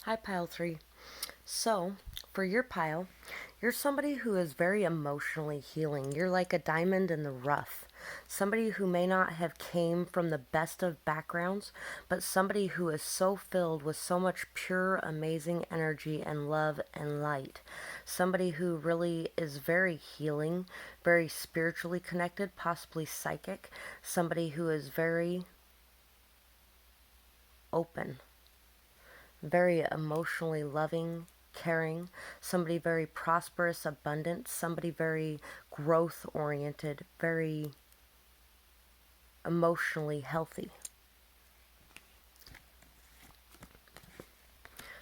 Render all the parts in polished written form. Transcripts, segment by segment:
Hi, Pile 3. So, for your pile, you're somebody who is very emotionally healing. You're like a diamond in the rough. Somebody who may not have came from the best of backgrounds, but somebody who is so filled with so much pure, amazing energy and love and light. Somebody who really is very healing, very spiritually connected, possibly psychic. Somebody who is very open, very emotionally loving, caring, somebody very prosperous, abundant, somebody very growth oriented, very emotionally healthy.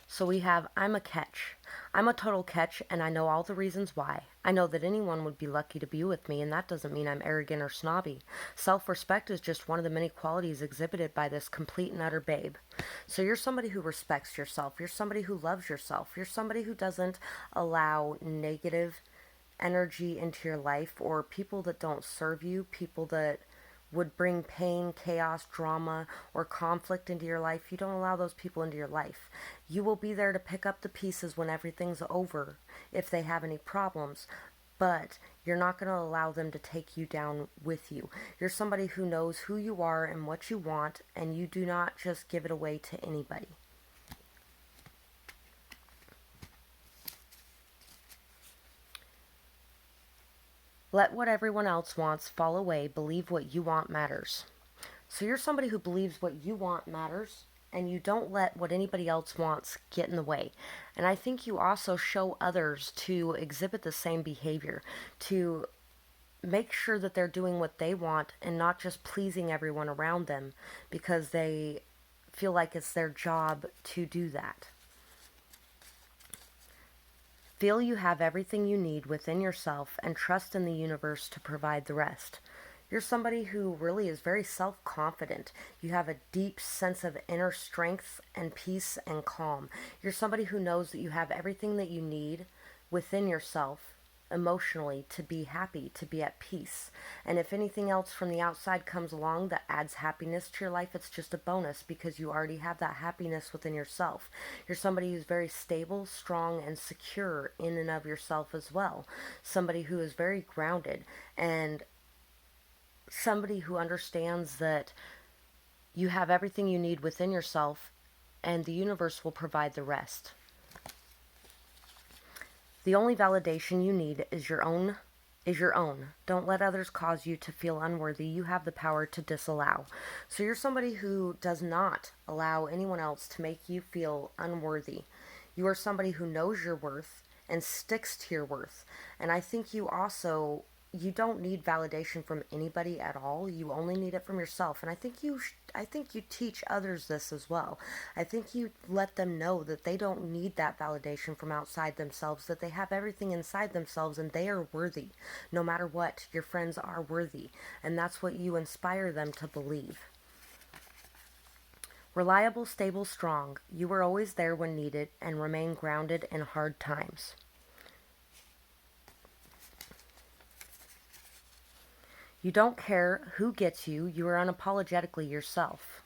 So we have I'm a catch. I'm a total catch, and I know all the reasons why. I know that anyone would be lucky to be with me, and that doesn't mean I'm arrogant or snobby. Self respect is just one of the many qualities exhibited by this complete and utter babe. So you're somebody who respects yourself. You're somebody who loves yourself. You're somebody who doesn't allow negative energy into your life or people that don't serve you, people that would bring pain, chaos, drama, or conflict into your life. You don't allow those people into your life. You will be there to pick up the pieces when everything's over if they have any problems, but you're not going to allow them to take you down with you. You're somebody who knows who you are and what you want, and you do not just give it away to anybody. Let what everyone else wants fall away. Believe what you want matters. So you're somebody who believes what you want matters, and you don't let what anybody else wants get in the way. And I think you also show others to exhibit the same behavior, to make sure that they're doing what they want and not just pleasing everyone around them because they feel like it's their job to do that. Feel you have everything you need within yourself and trust in the universe to provide the rest. You're somebody who really is very self confident. You have a deep sense of inner strength and peace and calm. You're somebody who knows that you have everything that you need within yourself emotionally to be happy, to be at peace. And if anything else from the outside comes along that adds happiness to your life, it's just a bonus because you already have that happiness within yourself. You're somebody who's very stable, strong, and secure in and of yourself as well. Somebody who is very grounded and somebody who understands that you have everything you need within yourself and the universe will provide the rest. The only validation you need is your own. Don't let others cause you to feel unworthy. You have the power to disallow. So you're somebody who does not allow anyone else to make you feel unworthy. You are somebody who knows your worth and sticks to your worth. And I think you don't need validation from anybody at all. You only need it from yourself. And I think you teach others this as well. I think you let them know that they don't need that validation from outside themselves, that they have everything inside themselves and they are worthy. No matter what, your friends are worthy. And that's what you inspire them to believe. Reliable, stable, strong. You were always there when needed and remain grounded in hard times. You don't care who gets you. You are unapologetically yourself.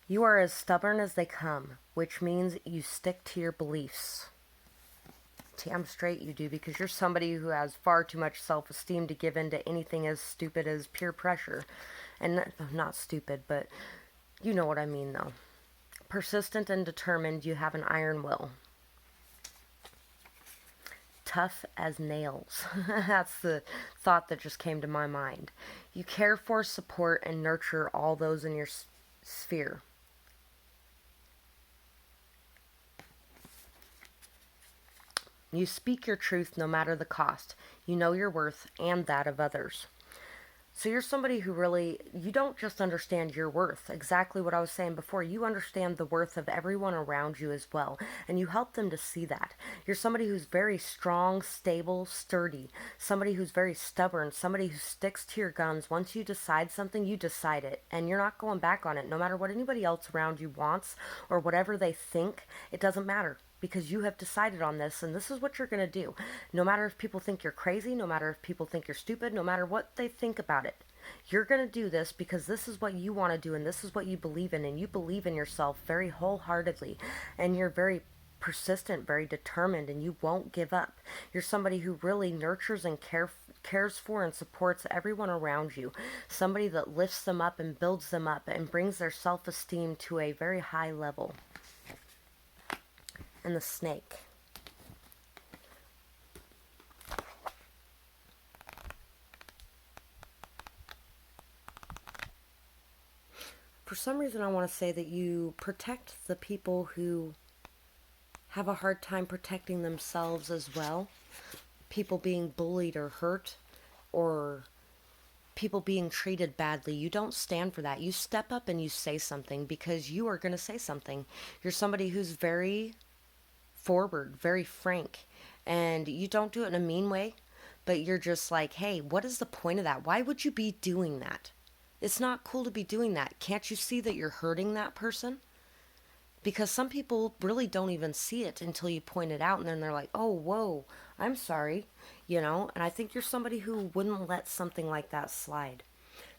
You are as stubborn as they come, which means you stick to your beliefs. Damn straight you do, because you're somebody who has far too much self-esteem to give in to anything as stupid as peer pressure. And not stupid, but you know what I mean though. Persistent and determined, you have an iron will. Tough as nails. That's the thought that just came to my mind. You care for, support, and nurture all those in your sphere. You speak your truth no matter the cost. You know your worth and that of others. So you're somebody who really, you don't just understand your worth, exactly what I was saying before. You understand the worth of everyone around you as well, and you help them to see that. You're somebody who's very strong, stable, sturdy, somebody who's very stubborn, somebody who sticks to your guns. Once you decide something, you decide it, and you're not going back on it. No matter what anybody else around you wants or whatever they think, it doesn't matter. because you have decided on this, and this is what you're going to do. No matter if people think you're crazy, no matter if people think you're stupid, no matter what they think about it. You're going to do this because this is what you want to do, and this is what you believe in, and you believe in yourself very wholeheartedly, and you're very persistent, very determined, and you won't give up. You're somebody who really nurtures and cares for and supports everyone around you. Somebody that lifts them up and builds them up and brings their self-esteem to a very high level. And the snake. For some reason, I want to say that you protect the people who have a hard time protecting themselves as well. People being bullied or hurt, or people being treated badly. You don't stand for that. You step up and you say something because you are going to say something. You're somebody who's very forward, very frank, and you don't do it in a mean way, but you're just like, hey, what is the point of that? Why would you be doing that? It's not cool to be doing that. Can't you see that you're hurting that person? Because some people really don't even see it until you point it out, and then they're like, oh, whoa, I'm sorry, and I think you're somebody who wouldn't let something like that slide.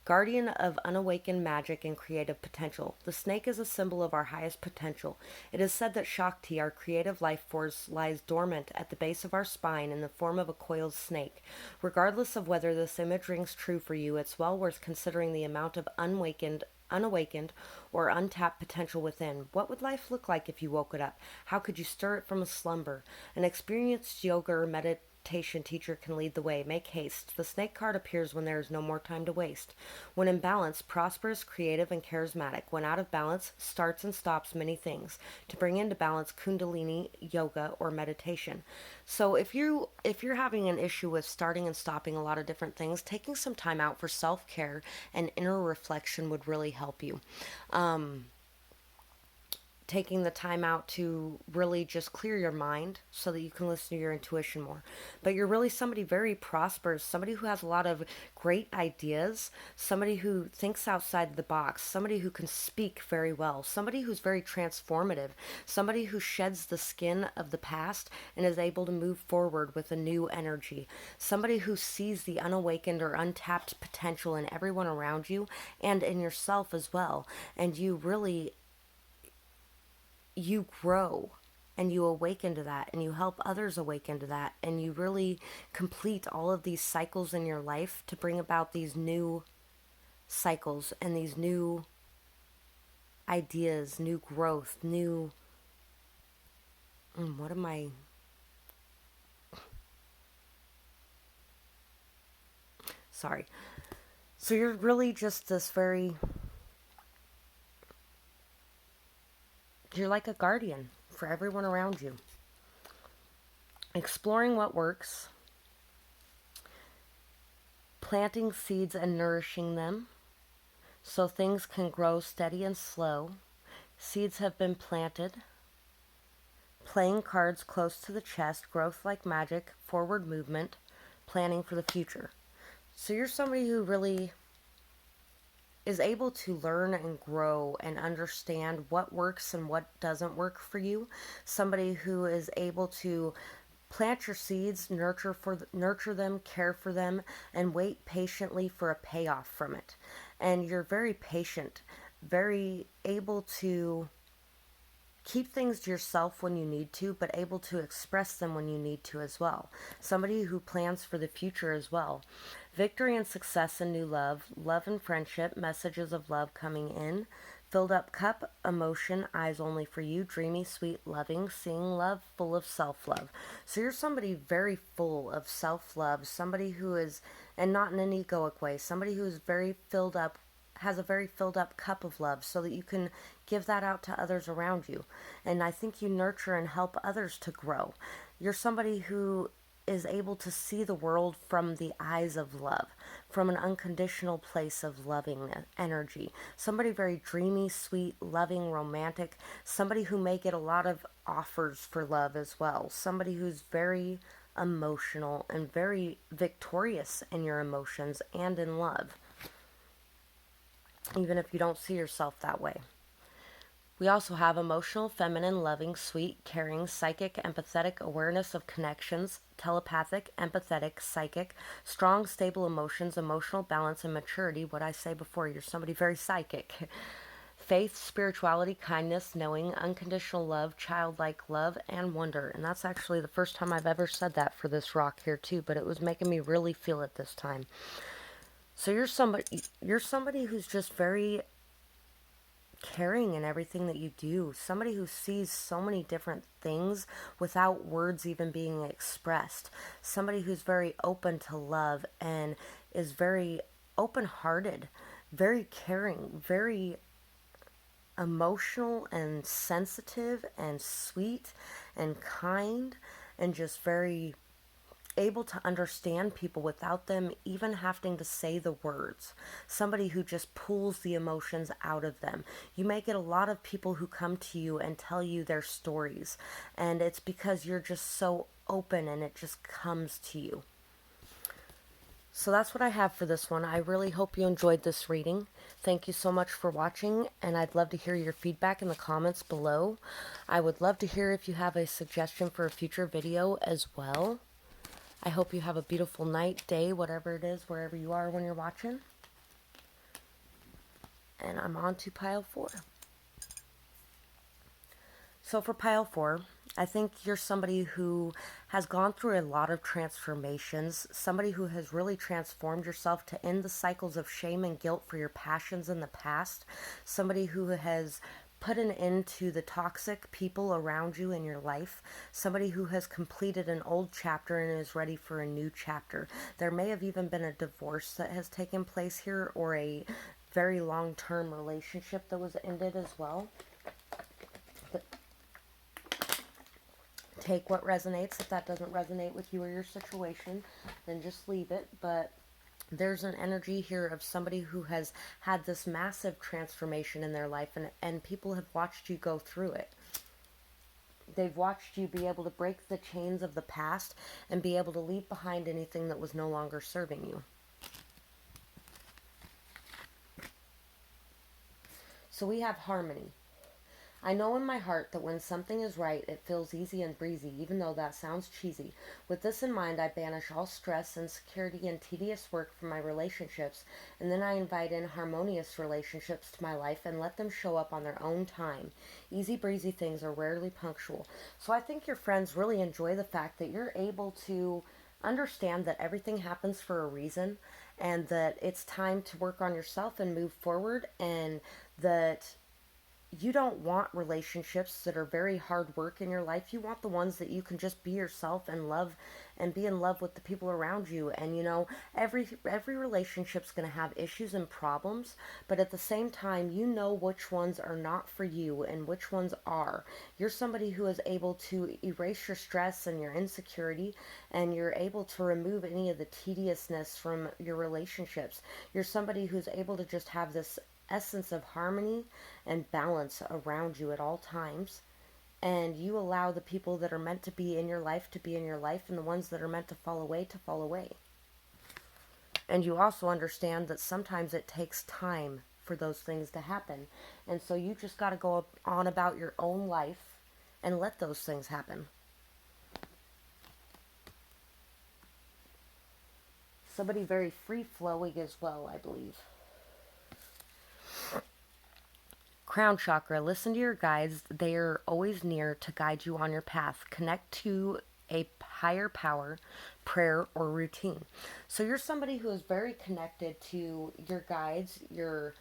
Guardian of unawakened magic and creative potential. The snake is a symbol of our highest potential. It is said that Shakti, our creative life force, lies dormant at the base of our spine in the form of a coiled snake. Regardless of whether this image rings true for you, it's well worth considering the amount of unawakened or untapped potential within. What would life look like if you woke it up? How could you stir it from a slumber? An experienced yoga or meditation teacher can lead the way. Make haste. The snake card appears when there is no more time to waste. When in balance, prosperous, creative, and charismatic. When out of balance, starts and stops many things. To bring into balance, Kundalini yoga or meditation. So if you're having an issue with starting and stopping a lot of different things, taking some time out for self-care and inner reflection would really help you. Taking the time out to really just clear your mind so that you can listen to your intuition more. But you're really somebody very prosperous, somebody who has a lot of great ideas, somebody who thinks outside the box, somebody who can speak very well, somebody who's very transformative, somebody who sheds the skin of the past and is able to move forward with a new energy, somebody who sees the unawakened or untapped potential in everyone around you and in yourself as well. And you grow and you awaken to that and you help others awaken to that, and you really complete all of these cycles in your life to bring about these new cycles and these new ideas, new growth, new what am I sorry. So you're really just you're like a guardian for everyone around you. Exploring what works, planting seeds and nourishing them so things can grow steady and slow. Seeds have been planted. Playing cards close to the chest, growth like magic, forward movement, planning for the future. So you're somebody who really is able to learn and grow and understand what works and what doesn't work for you. Somebody who is able to plant your seeds, nurture them, care for them, and wait patiently for a payoff from it. And you're very patient, very able to keep things to yourself when you need to, but able to express them when you need to as well. Somebody who plans for the future as well. Victory and success and new love, love and friendship, messages of love coming in. Filled up cup, emotion, eyes only for you, dreamy, sweet, loving, seeing love, full of self-love. So you're somebody very full of self-love, somebody who is, and not in an egoic way, somebody who is very filled up, has a very filled up cup of love so that you can give that out to others around you. And I think you nurture and help others to grow. You're somebody who is able to see the world from the eyes of love, from an unconditional place of loving energy. Somebody very dreamy, sweet, loving, romantic. Somebody who may get a lot of offers for love as well. Somebody who's very emotional and very victorious in your emotions and in love, even if you don't see yourself that way. We also have emotional, feminine, loving, sweet, caring, psychic, empathetic, awareness of connections, telepathic, empathetic, psychic, strong, stable emotions, emotional balance, and maturity. What I say before, you're somebody very psychic. Faith, spirituality, kindness, knowing, unconditional love, childlike love, and wonder. And that's actually the first time I've ever said that for this rock here too, but it was making me really feel it this time. So you're somebody who's just very caring in everything that you do. Somebody who sees so many different things without words even being expressed. Somebody who's very open to love and is very open-hearted, very caring, very emotional and sensitive and sweet and kind, and just very able to understand people without them even having to say the words. Somebody who just pulls the emotions out of them. You may get a lot of people who come to you and tell you their stories, and it's because you're just so open and it just comes to you. So that's what I have for this one. I really hope you enjoyed this reading. Thank you so much for watching, and I'd love to hear your feedback in the comments below. I would love to hear if you have a suggestion for a future video as well. I hope you have a beautiful night, day, whatever it is, wherever you are when you're watching. And I'm on to pile 4. So for pile 4, I think you're somebody who has gone through a lot of transformations, somebody who has really transformed yourself to end the cycles of shame and guilt for your passions in the past, somebody who has put an end to the toxic people around you in your life, somebody who has completed an old chapter and is ready for a new chapter. There may have even been a divorce that has taken place here, or a very long-term relationship that was ended as well. But take what resonates. If that doesn't resonate with you or your situation, then just leave it. But there's an energy here of somebody who has had this massive transformation in their life, and people have watched you go through it. They've watched you be able to break the chains of the past and be able to leave behind anything that was no longer serving you. So we have harmony. I know in my heart that when something is right, it feels easy and breezy, even though that sounds cheesy. With this in mind, I banish all stress, insecurity, and tedious work from my relationships, and then I invite in harmonious relationships to my life and let them show up on their own time. Easy breezy things are rarely punctual. So I think your friends really enjoy the fact that you're able to understand that everything happens for a reason, and that it's time to work on yourself and move forward, and that you don't want relationships that are very hard work in your life. You want the ones that you can just be yourself and love, and be in love with the people around you. And you know, every relationship's going to have issues and problems, but at the same time, you know which ones are not for you and which ones are. You're somebody who is able to erase your stress and your insecurity, and you're able to remove any of the tediousness from your relationships. You're somebody who's able to just have this essence of harmony and balance around you at all times, and you allow the people that are meant to be in your life to be in your life, and the ones that are meant to fall away to fall away. And you also understand that sometimes it takes time for those things to happen, and so you just got to go on about your own life and let those things happen. Somebody very free-flowing as well, I believe. Crown chakra, listen to your guides. They are always near to guide you on your path. Connect to a higher power, prayer, or routine. So you're somebody who is very connected to your guides, your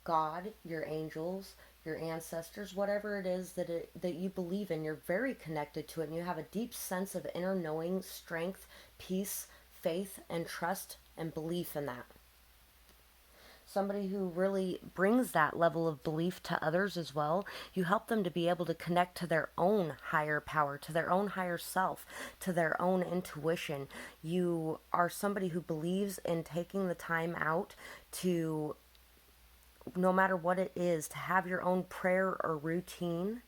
God, your angels, your ancestors, whatever it is that you believe in. You're very connected to it, and you have a deep sense of inner knowing, strength, peace, faith, and trust and belief in that. Somebody who really brings that level of belief to others as well. You help them to be able to connect to their own higher power, to their own higher self, to their own intuition. You are somebody who believes in taking the time out to, no matter what it is, to have your own prayer or routine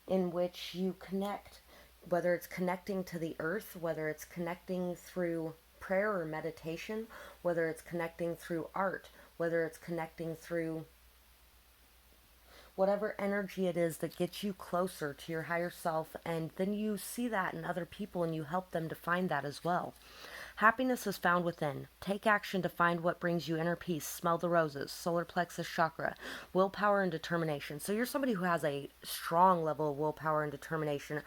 in which you connect, whether it's connecting to the earth, whether it's connecting through prayer or meditation, whether it's connecting through art, whether it's connecting through whatever energy it is that gets you closer to your higher self, and then you see that in other people and you help them to find that as well. Happiness is found within. Take action to find what brings you inner peace. Smell the roses, solar plexus chakra, willpower and determination. So you're somebody who has a strong level of willpower and determination,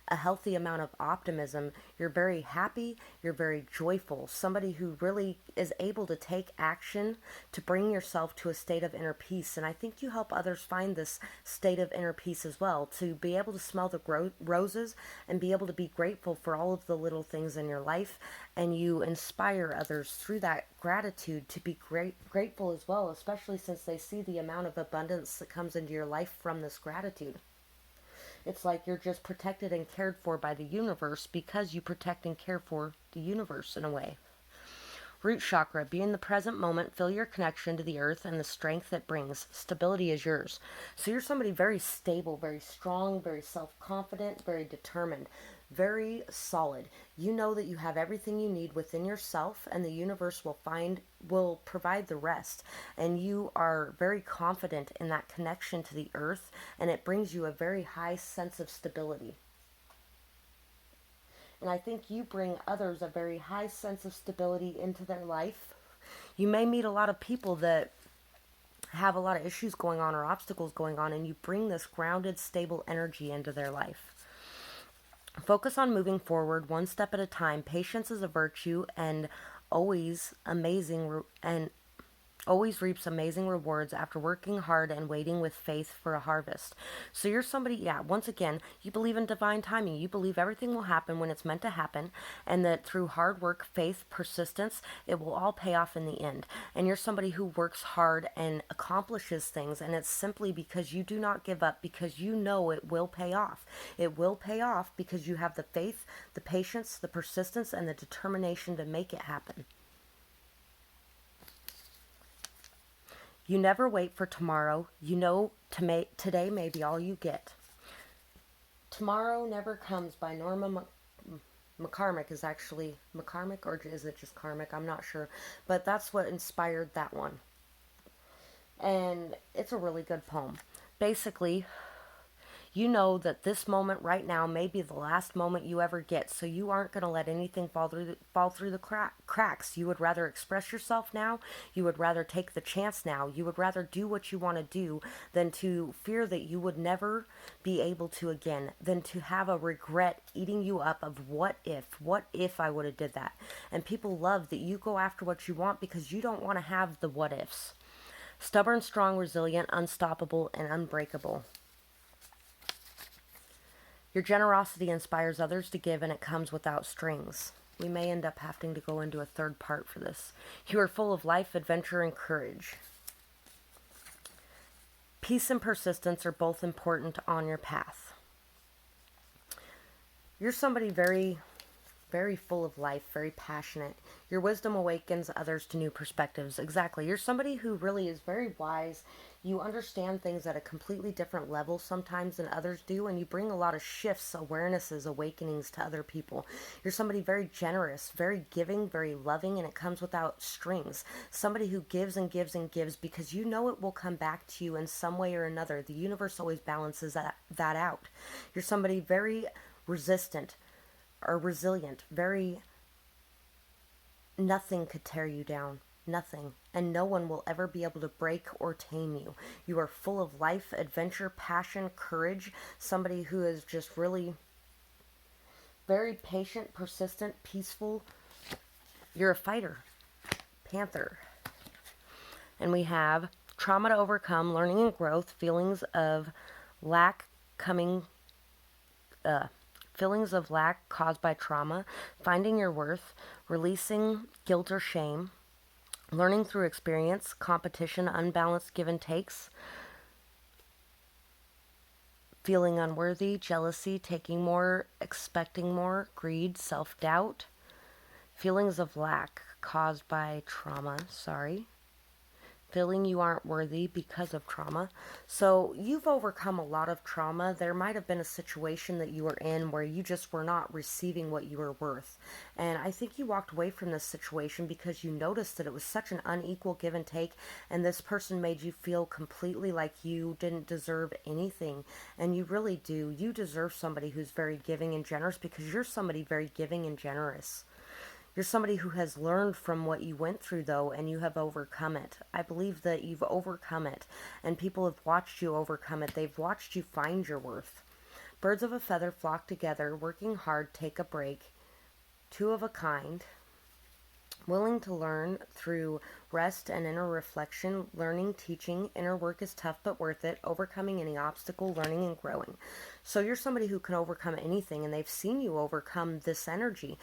a healthy amount of optimism. You're very happy, you're very joyful, somebody who really is able to take action to bring yourself to a state of inner peace. And I think you help others find this state of inner peace as well, to be able to smell the roses and be able to be grateful for all of the little things in your life. And you inspire others through that gratitude to be grateful as well, especially since they see the amount of abundance that comes into your life from this gratitude. It's like you're just protected and cared for by the universe because you protect and care for the universe in a way. Root chakra, be in the present moment, feel your connection to the earth and the strength it brings. Stability is yours. So you're somebody very stable, very strong, very self-confident, very determined, very solid. You know that you have everything you need within yourself, and the universe will provide the rest. And you are very confident in that connection to the earth, and it brings you a very high sense of stability. And I think you bring others a very high sense of stability into their life. You may meet a lot of people that have a lot of issues going on or obstacles going on, and you bring this grounded, stable energy into their life. Focus on moving forward one step at a time. Patience is a virtue, and always amazing and always reaps amazing rewards after working hard and waiting with faith for a harvest. So you're somebody, yeah, once again, you believe in divine timing. You believe everything will happen when it's meant to happen, and that through hard work, faith, persistence, it will all pay off in the end. And you're somebody who works hard and accomplishes things, and it's simply because you do not give up, because you know it will pay off. It will pay off because you have the faith, the patience, the persistence, and the determination to make it happen. You never wait for tomorrow. You know today may be all you get. Tomorrow Never Comes by Norma McCormick is actually McCormick, or is it just Karmic? I'm not sure. But that's what inspired that one. And it's a really good poem. Basically, you know that this moment right now may be the last moment you ever get, so you aren't going to let anything fall through the cracks. You would rather express yourself now. You would rather take the chance now. You would rather do what you want to do than to fear that you would never be able to again, than to have a regret eating you up of what if I would have did that. And people love that you go after what you want because you don't want to have the what ifs. Stubborn, strong, resilient, unstoppable, and unbreakable. Your generosity inspires others to give, and it comes without strings. We may end up having to go into a third part for this. You are full of life, adventure, and courage. Peace and persistence are both important on your path. You're somebody very, very full of life, very passionate. Your wisdom awakens others to new perspectives. Exactly. You're somebody who really is very wise. You understand things at a completely different level sometimes than others do, and you bring a lot of shifts, awarenesses, awakenings to other people. You're somebody very generous, very giving, very loving, and it comes without strings. Somebody who gives and gives and gives because you know it will come back to you in some way or another. The universe always balances that out. You're somebody very resistant or resilient, very... Nothing could tear you down. Nothing. And no one will ever be able to break or tame you. You are full of life, adventure, passion, courage. Somebody who is just really very patient, persistent, peaceful. You're a fighter. Panther. And we have trauma to overcome, learning and growth, feelings of lack caused by trauma, finding your worth, releasing guilt or shame, learning through experience, competition, unbalanced give and takes, feeling unworthy, jealousy, taking more, expecting more, greed, feelings of lack caused by trauma, feeling you aren't worthy because of trauma. So you've overcome a lot of trauma. There might have been a situation that you were in where you just were not receiving what you were worth. And I think you walked away from this situation because you noticed that it was such an unequal give and take, and this person made you feel completely like you didn't deserve anything. And you really do. You deserve somebody who's very giving and generous, because you're somebody very giving and generous. You're somebody who has learned from what you went through, though, and you have overcome it. I believe that you've overcome it, and people have watched you overcome it. They've watched you find your worth. Birds of a feather flock together, working hard, take a break, two of a kind, willing to learn through rest and inner reflection, learning, teaching. Inner work is tough but worth it, overcoming any obstacle, learning and growing. So you're somebody who can overcome anything, and they've seen you overcome this energy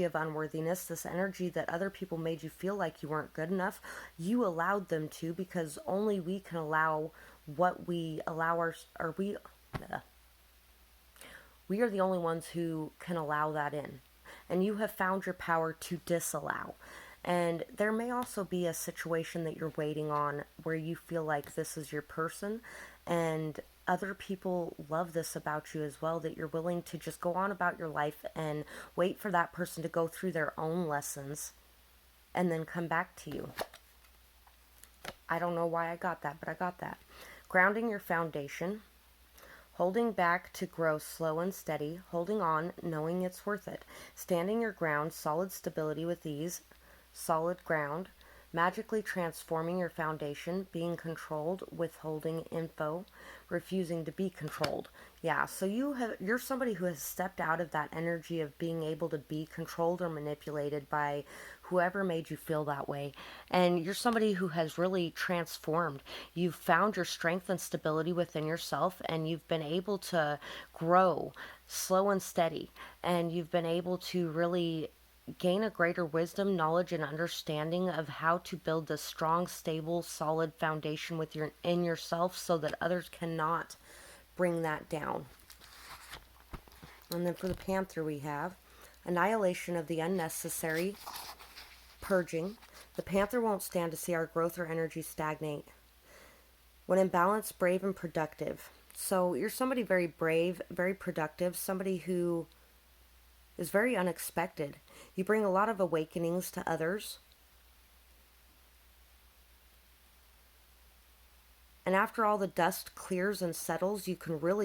of unworthiness, this energy that other people made you feel like you weren't good enough. You allowed them to, because only we can allow what we allow we are the only ones who can allow that in. And you have found your power to disallow. And there may also be a situation that you're waiting on where you feel like this is your person, and other people love this about you as well, that you're willing to just go on about your life and wait for that person to go through their own lessons and then come back to you. I don't know why I got that, but I got that. Grounding your foundation. Holding back to grow slow and steady, holding on, knowing it's worth it. Standing your ground, solid stability with ease, solid ground. Magically transforming your foundation, being controlled, withholding info, refusing to be controlled. Yeah, so you're somebody who has stepped out of that energy of being able to be controlled or manipulated by whoever made you feel that way. And you're somebody who has really transformed. You've found your strength and stability within yourself, and you've been able to grow slow and steady. And you've been able to really gain a greater wisdom, knowledge, and understanding of how to build this strong, stable, solid foundation in yourself, so that others cannot bring that down. And then for the Panther, we have annihilation of the unnecessary, purging. The Panther won't stand to see our growth or energy stagnate. When in balance, brave and productive. So you're somebody very brave, very productive, somebody who is very unexpected. You bring a lot of awakenings to others. And after all the dust clears and settles, you can really